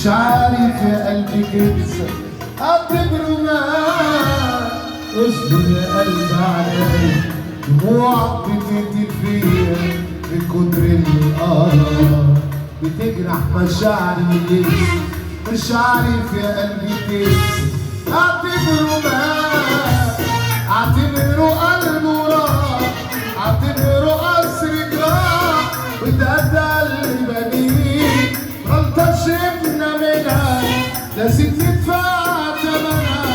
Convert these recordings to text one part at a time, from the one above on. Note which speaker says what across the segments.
Speaker 1: مش عارف يا قلبي كنسى اعتبره مات. اصبر يا قلبي عليا دموعك بتقتل فيا من كتر القرف بتجرح مشاعري لسه. مش عارف يا قلبي كنسى اعتبره مات. اعتبره قلبه راح، اعتبره قصر جراح وده اللي بنيه غلطة شفنا منها لازم ندفع ثمنها.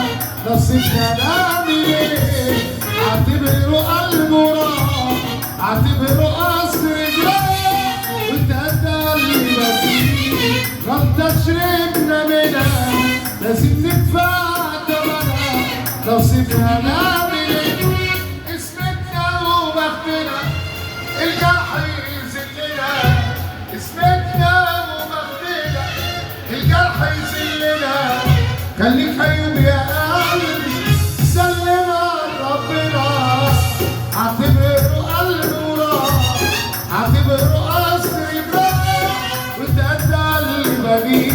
Speaker 1: نصيبنا نعمل ايه؟ اعتبره قلبه راح، اعتبره قصر جراح وده اللي بنيه غلطة شفنا منها لازم ندفع ثمنها. نصيبنا نعمل ايه؟ اسمتنا وبختنا الجرح يذلنا، اسمتنا وبختنا الجرح يذلنا. خليك حيوب يا قلبي سلم ربنا. اعتبره قلبه راح، اعتبره قصر جراح وده اللي بنيه